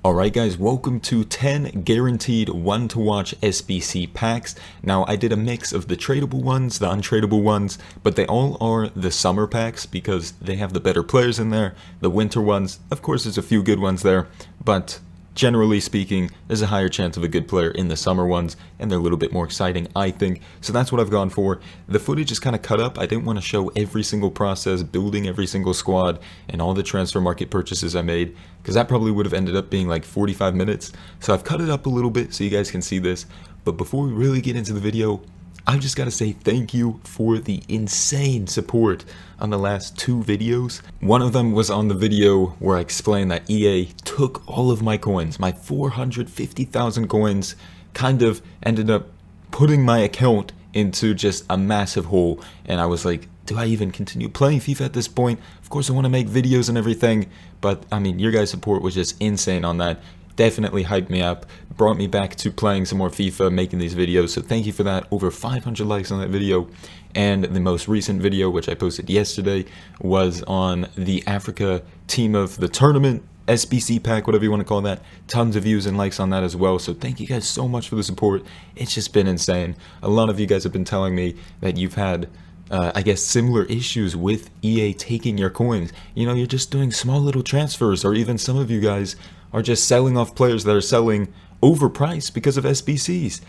Alright guys, welcome to 10 guaranteed one-to-watch SBC packs. Now I did a mix of the tradable ones, the untradeable ones, but they all are the summer packs because they have the better players in there. The winter ones, of course there's a few good ones there, but generally speaking, there's a higher chance of a good player in the summer ones, and they're a little bit more exciting, I think. So that's what I've gone for. The footage is kind of cut up. I didn't want to show every single process, building every single squad, and all the transfer market purchases I made, because that probably would have ended up being like 45 minutes. So I've cut it up a little bit so you guys can see this. But before we really get into the video, I've just got to say thank you for the insane support on the last two videos. One of them was on the video where I explained that EA took all of my coins, my 450,000 coins, kind of ended up putting my account into just a massive hole. And I was like, do I even continue playing FIFA at this point? Of course I want to make videos and everything, but I mean, your guys' support was just insane on that. Definitely hyped me up, brought me back to playing some more FIFA, making these videos, so thank you for that. Over 500 likes on that video. And the most recent video, which I posted yesterday, was on the Africa team of the tournament SBC pack, whatever you want to call that. Tons of views and likes on that as well, so thank you guys so much for the support. It's just been insane. A lot of you guys have been telling me that you've had I guess similar issues with EA taking your coins. You know, you're just doing small little transfers, or even some of you guys are just selling off players that are selling overpriced because of SBCs.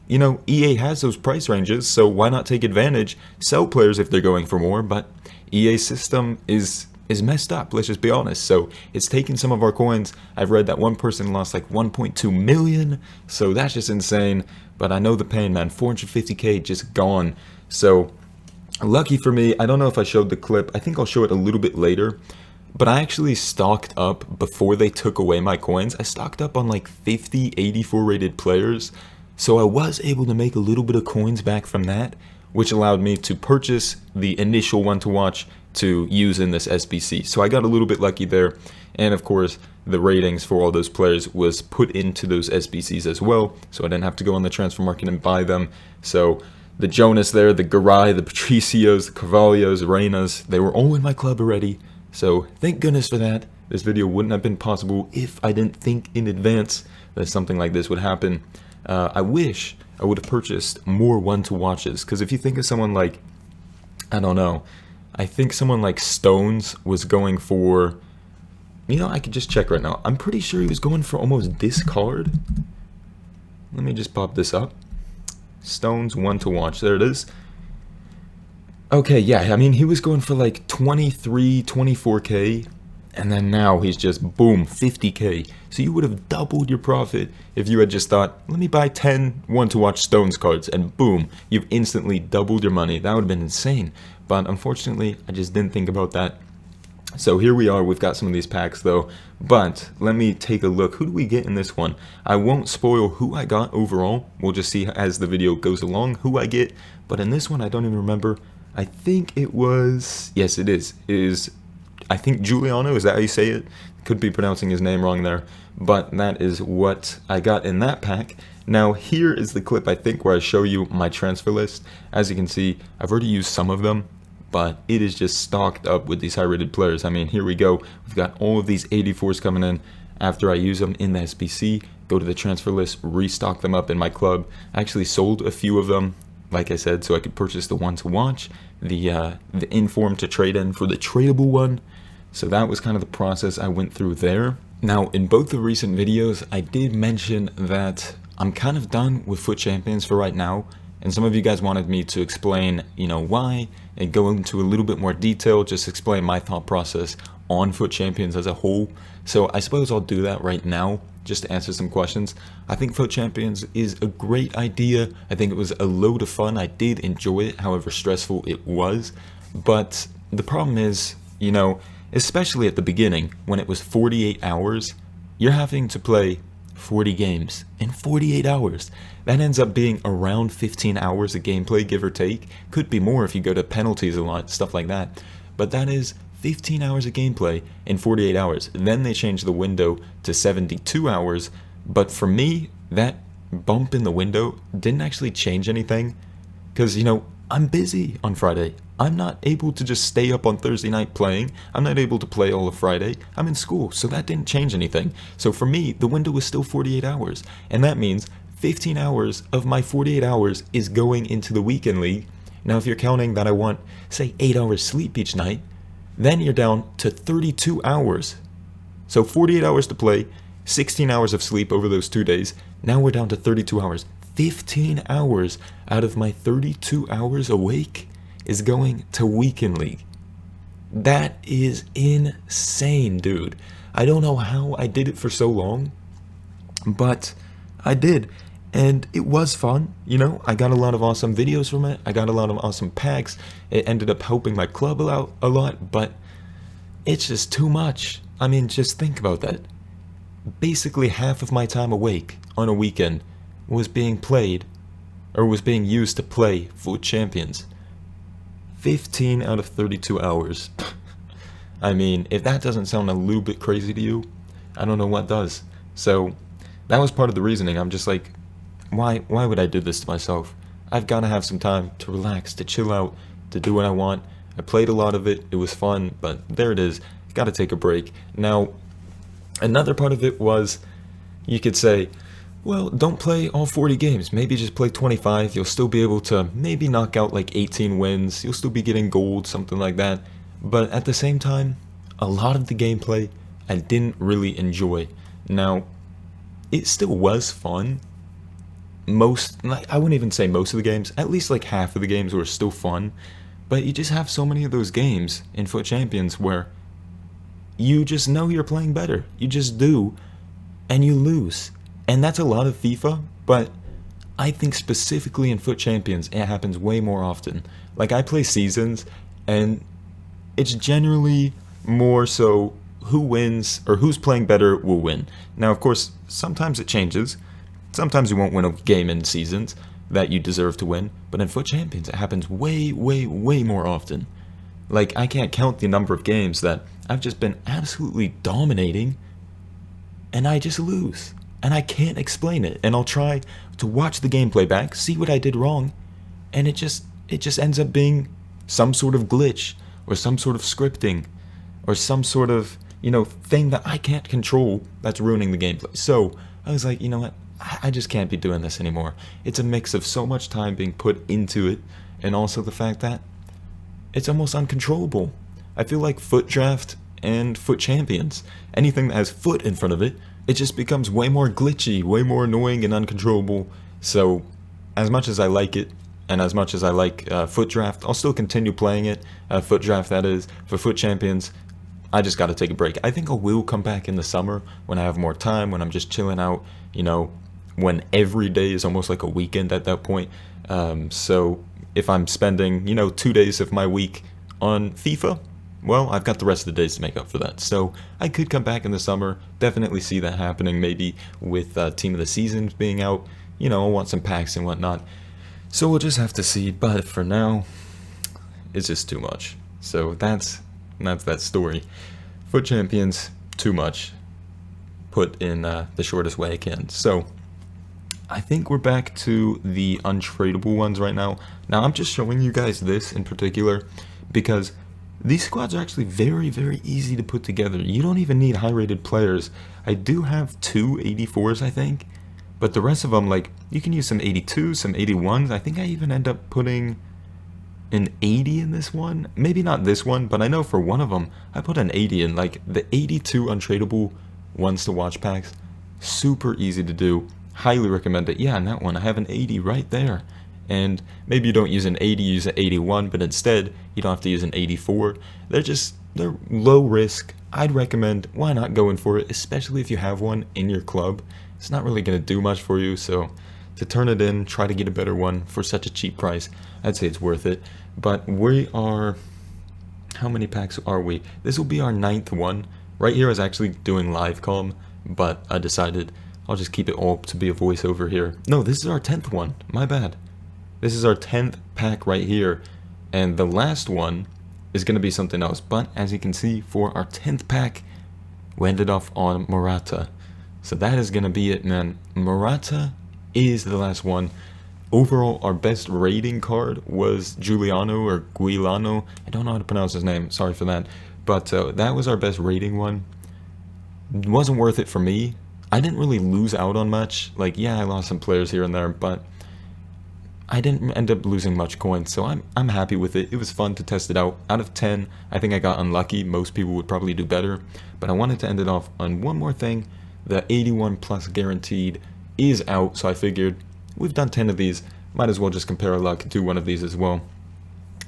You know, EA has those price ranges, so why not take advantage, sell players if they're going for more, but EA's system is messed up, let's just be honest. So it's taking some of our coins. I've read that one person lost like 1.2 million, so that's just insane. But I know the pain, man. 450k just gone. So lucky for me, I don't know if I showed the clip. I think I'll show it a little bit later. But I actually stocked up before they took away my coins. I stocked up on like 50 84 rated players. So I was able to make a little bit of coins back from that, which allowed me to purchase the initial one to watch to use in this SBC. So I got a little bit lucky there. And of course, the ratings for all those players was put into those SBCs as well. So I didn't have to go on the transfer market and buy them. So the Jonas there, the Garay, the Patricios, the Carvalhos, the Reynas, they were all in my club already. So thank goodness for that. This video wouldn't have been possible if I didn't think in advance that something like this would happen. I wish I would have purchased more one-to-watches, because if you think of someone like, I don't know, I think someone like Stones was going for, you know, I could just check right now. I'm pretty sure he was going for almost this card. Let me just pop this up. Stones one-to-watch, there it is. Okay, yeah, I mean, he was going for like 23, 24k, and then now he's just, boom, 50k. So you would have doubled your profit if you had just thought, let me buy 10 one-to-watch Stones cards, and boom, you've instantly doubled your money. That would have been insane. But unfortunately, I just didn't think about that. So here we are, we've got some of these packs though, but let me take a look. Who do we get in this one? I won't spoil who I got overall. We'll just see as the video goes along who I get. But in this one, I don't even remember. I think it was, yes it is, I think Giuliano, is that how you say it? Could be pronouncing his name wrong there, but that is what I got in that pack. Now here is the clip, I think, where I show you my transfer list. As you can see, I've already used some of them, but it is just stocked up with these high rated players. I mean, here we go, we've got all of these 84s coming in. After I use them in the SBC, go to the transfer list, restock them up in my club. I actually sold a few of them, like I said, so I could purchase the one to watch, the inform to trade in for the tradable one. So that was kind of the process I went through there. Now, in both the recent videos, I did mention that I'm kind of done with FUT Champions for right now. And some of you guys wanted me to explain, you know, why, and go into a little bit more detail, just explain my thought process on FUT Champions as a whole. So I suppose I'll do that right now, just to answer some questions. I think FUT Champions is a great idea. I think it was a load of fun. I did enjoy it, however stressful it was. But the problem is, you know, especially at the beginning, when it was 48 hours, you're having to play 40 games in 48 hours. That ends up being around 15 hours of gameplay, give or take. Could be more if you go to penalties a lot, stuff like that. But that is 15 hours of gameplay in 48 hours. Then they changed the window to 72 hours. But for me, that bump in the window didn't actually change anything. Because, you know, I'm busy on Friday. I'm not able to just stay up on Thursday night playing. I'm not able to play all of Friday. I'm in school, so that didn't change anything. So for me, the window was still 48 hours. And that means 15 hours of my 48 hours is going into the weekend league. Now, if you're counting that I want, say, 8 hours sleep each night, then you're down to 32 hours. So 48 hours to play, 16 hours of sleep over those 2 days. Now we're down to 32 hours. 15 hours out of my 32 hours awake is going to weekend league. That is insane, dude. I don't know how I did it for so long, but I did. And it was fun, you know, I got a lot of awesome videos from it, I got a lot of awesome packs, it ended up helping my club out a lot, but it's just too much. I mean, just think about that. Basically half of my time awake on a weekend was being played, or was being used to play FUT Champions. 15 out of 32 hours. I mean, if that doesn't sound a little bit crazy to you, I don't know what does. So, that was part of the reasoning. I'm just like, why would I do this to myself? I've got to have some time to relax, to chill out, to do what I want. I played a lot of it, it was fun, but there it is. Got to take a break. Now, another part of it was, you could say, well, don't play all 40 games, maybe just play 25, you'll still be able to maybe knock out like 18 wins, you'll still be getting gold, something like that. But at the same time, a lot of the gameplay I didn't really enjoy. Now, it still was fun. I wouldn't even say most of the games, at least like half of the games were still fun, but you just have so many of those games in FUT Champions where you just know you're playing better, you just do, and you lose. And that's a lot of FIFA, but I think specifically in FUT Champions, it happens way more often. Like, I play seasons, and it's generally more so who wins, or who's playing better will win. Now, of course, sometimes it changes. Sometimes you won't win a game in seasons that you deserve to win, but in FUT Champions, it happens way, way, way more often. Like, I can't count the number of games that I've just been absolutely dominating, and I just lose. And I can't explain it, and I'll try to watch the gameplay back, see what I did wrong, and it just ends up being some sort of glitch, or some sort of scripting, or some sort of, you know, thing that I can't control that's ruining the gameplay. So, I was like, you know what, I just can't be doing this anymore. It's a mix of so much time being put into it, and also the fact that it's almost uncontrollable. I feel like FUT Draft and FUT Champions, anything that has FUT in front of it, it just becomes way more glitchy, way more annoying and uncontrollable. So, as much as I like it, and as much as I like FUT Draft, I'll still continue playing it, FUT Draft that is. For FUT Champions, I just gotta take a break. I think I will come back in the summer, when I have more time, when I'm just chilling out, you know, when every day is almost like a weekend at that point. So, if I'm spending, you know, 2 days of my week on FIFA, well, I've got the rest of the days to make up for that. So I could come back in the summer, definitely see that happening, maybe with Team of the Season being out, you know, I want some packs and whatnot. So we'll just have to see, but for now, it's just too much. So that's that story. FUT Champions, too much. Put in the shortest way I can. So I think we're back to the untradeable ones right now. Now I'm just showing you guys this in particular because these squads are actually very, very easy to put together. You don't even need high-rated players. I do have 2 84s, I think, but the rest of them, like, you can use some 82s, some 81s. I think I even end up putting an 80 in this one. Maybe not this one, but I know for one of them, I put an 80 in. Like, the 82 untradeable ones to watch packs, super easy to do. Highly recommend it. Yeah, and that one, I have an 80 right there. And maybe you don't use an 80, use an 81, but instead, you don't have to use an 84. They're low risk. I'd recommend, why not going for it, especially if you have one in your club. It's not really going to do much for you, so to turn it in, try to get a better one for such a cheap price, I'd say it's worth it. But we are, how many packs are we? This will be our 9th one. Right here I was actually doing live comm, but I decided I'll just keep it all to be a voiceover here. No, this is our 10th one, my bad. This is our 10th pack right here, and the last one is going to be something else. But as you can see, for our 10th pack, we ended off on Morata. So that is going to be it, man. Morata is the last one. Overall, our best rating card was Giuliano or Guilano. I don't know how to pronounce his name, sorry for that. But that was our best rating one. It wasn't worth it for me. I didn't really lose out on much. Like, yeah, I lost some players here and there, but I didn't end up losing much coins, so I'm happy with it. It was fun to test it out. Out of 10, I think I got unlucky. Most people would probably do better, but I wanted to end it off on one more thing. The 81 plus guaranteed is out, so I figured we've done 10 of these, might as well just compare our luck and do one of these as well.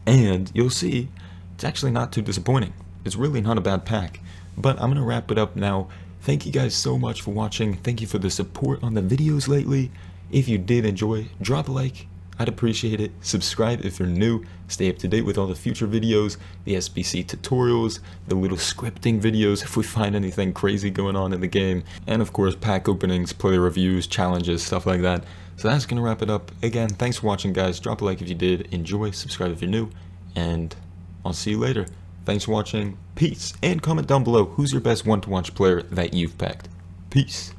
And you'll see, it's actually not too disappointing. It's really not a bad pack. But I'm going to wrap it up now. Thank you guys so much for watching. Thank you for the support on the videos lately. If you did enjoy, drop a like. I'd appreciate it. Subscribe if you're new. Stay up to date with all the future videos, the SBC tutorials, the little scripting videos if we find anything crazy going on in the game, and of course pack openings, player reviews, challenges, stuff like that. So that's going to wrap it up. Again, thanks for watching, guys. Drop a like if you did. Enjoy, subscribe if you're new, and I'll see you later. Thanks for watching. Peace. And comment down below who's your best one-to-watch player that you've packed. Peace.